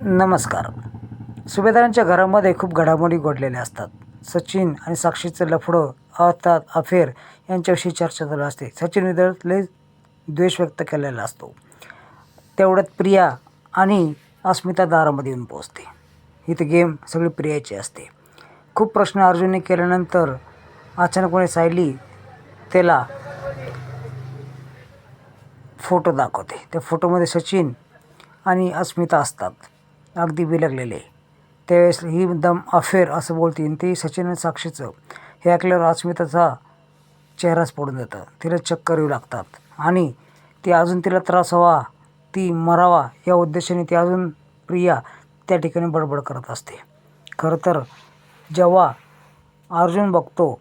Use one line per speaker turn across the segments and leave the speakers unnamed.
नमस्कार. सुभेदारांच्या घरामध्ये खूप घडामोडी घडलेल्या असतात. सचिन आणि साक्षीचं लफडं, अर्थात अफेअर यांच्याविषयी चर्चा चालू असते. सचिन विरुद्ध लय द्वेष व्यक्त केलेला असतो. तेवढ्यात प्रिया आणि अस्मिता दारामध्ये येऊन पोहोचते. इथं गेम सगळी प्रियाची असते. खूप प्रश्न अर्जुनने केल्यानंतर अचानकपणे सायली त्याला फोटो दाखवते. त्या फोटोमध्ये सचिन आणि अस्मिता असतात, अगदी बिलगलेले. त्यावेळेस ही दम अफेअर असं बोलते आणि ते सचिन आणि साक्षीचं. हे ऐकल्यावर अस्मिताचा चेहराच पडून जातं. तिला चक्कर येऊ लागतात आणि ती अजून तिला त्रास व्हावा, ती मरावा या उद्देशाने ती अजून प्रिया त्या ठिकाणी बडबड करत असते. खरं तर जेव्हा अर्जुन बघतो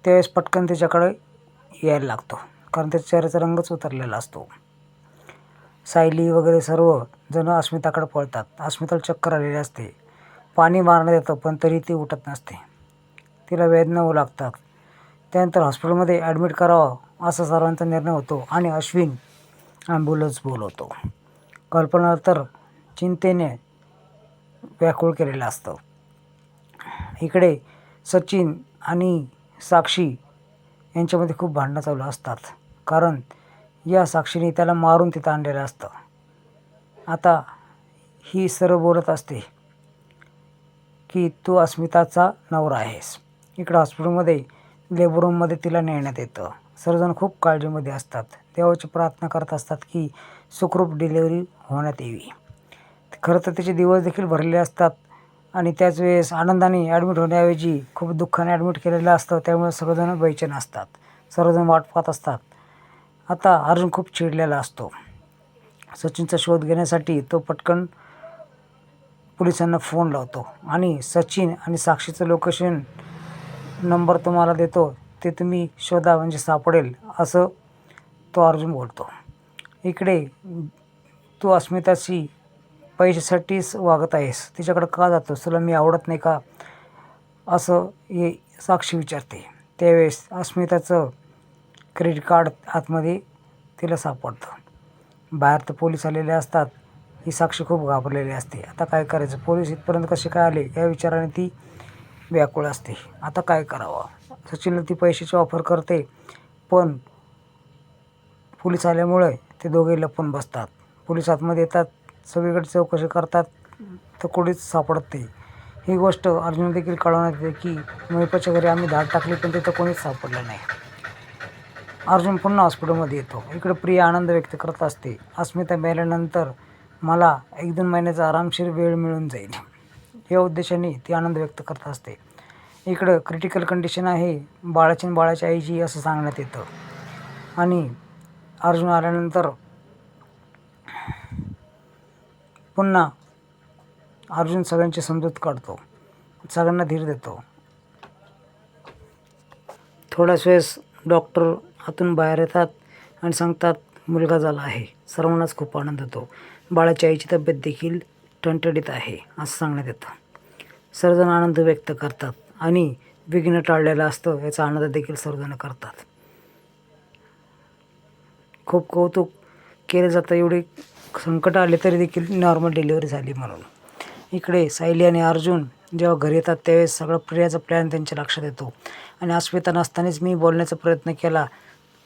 त्यावेळेस पटकन त्याच्याकडे यायला लागतो, कारण त्याच्या चेहऱ्याचा रंगच उतरलेला असतो. सायली वगैरे सर्व जण अस्मिताकडे पळतात. अस्मिताला चक्कर आलेली असते. पाणी मारण्यात येतं पण तरी ती उठत नसते. तिला वेदना होऊ लागतात. त्यानंतर हॉस्पिटलमध्ये ॲडमिट करावं असा सर्वांचा निर्णय होतो आणि अश्विन ॲम्ब्युलन्स बोलवतो. कल्पना तर चिंतेने व्याकुळ केलेलं असतं. इकडे सचिन आणि साक्षी यांच्यामध्ये खूप भांडणं चालू असतात, कारण या साक्षीने त्याला मारून तिथं आणलेलं असतं. आता ही सर्व बोलत असते की तू अस्मिताचा नवरा आहेस. इकडं हॉस्पिटलमध्ये लेबर रूममध्ये तिला नेण्यात येतं. सर्वजण खूप काळजीमध्ये असतात. देवाची प्रार्थना करत असतात की सुखरूप डिलिव्हरी होण्यात यावी. खरं तर त्याचे दिवस देखील भरलेले असतात आणि त्याच वेळेस आनंदाने ॲडमिट होण्याऐवजी खूप दुःखाने ॲडमिट केलेलं असतं. त्यामुळे सर्वजण बेचैन असतात. सर्वजण वाट पाहत असतात. आता अर्जुन खूप चिडलेला असतो. सचिनचा शोध घेण्यासाठी तो पटकन पोलिसांना फोन लावतो आणि सचिन आणि साक्षीचं लोकेशन नंबर तुम्हाला देतो, ते तुम्ही शोधा म्हणजे सापडेल असं तो अर्जुन बोलतो. इकडे तू अस्मिताशी पैशासाठीच वागत आहेस, तिच्याकडे का जातोस, तुला मी आवडत नाही का, असं हे साक्षी विचारते. त्यावेळेस अस्मिताचं क्रेडिट कार्ड आतमध्ये तिला सापडतं. बाहेर तर पोलीस आलेले असतात. ही साक्षी खूप घाबरलेली असते. आता काय करायचं, पोलीस इथपर्यंत कसे काय आले या विचाराने ती व्याकुळ असते. आता काय करावं. सचिनला ती पैशाची ऑफर करते, पण पोलीस आल्यामुळे ते दोघे लपून बसतात. पोलीस आतमध्ये येतात, सगळीकडे चौकशी करतात, तर कोणीच सापडत नाही. ही गोष्ट अर्जुन देखील कळवण्यात येते की महिपाच्या घरी आम्ही धाड टाकली पण तिथं कोणीच सापडलं नाही. अर्जुन पुन्हा हॉस्पिटलमध्ये येतो. इकडे प्रिया आनंद व्यक्त करत असते. अस्मिता मेल्यानंतर मला 1-2 महिन्याचा आरामशीर वेळ मिळून जाईल या उद्देशाने ती आनंद व्यक्त करत असते. इकडं क्रिटिकल कंडिशन आहे बाळाची आणि बाळाच्या आईची असं सांगण्यात येतं आणि अर्जुन आल्यानंतर पुन्हा अर्जुन सगळ्यांची समजूत काढतो, सगळ्यांना धीर देतो. थोड्याच वेळेस डॉक्टर आतून बाहेर येतात आणि सांगतात मुलगा झाला आहे. सर्वांनाच खूप आनंद होतो. बाळाच्या आईची तब्येत देखील ठणठणीत आहे असं सांगण्यात येतं. सर्वजण आनंद व्यक्त करतात आणि विघ्न टाळलेलं असतं याचा आनंद देखील सर्वजण करतात. खूप कौतुक केलं जातं. एवढे संकट आले तरी देखील नॉर्मल डिलिव्हरी झाली म्हणून. इकडे सायली आणि अर्जुन जेव्हा घरी येतात त्यावेळेस सगळा प्रियाचा प्लॅन त्यांच्या लक्षात येतो आणि अस्मिता नसतानाच मी बोलण्याचा प्रयत्न केला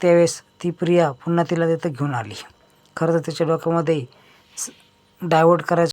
त्यावेळेस ती प्रिया पुन्हा तिला तिथं घेऊन आली. खरं तर त्याच्या डोक्यामध्ये डायव्हर्ट करायचं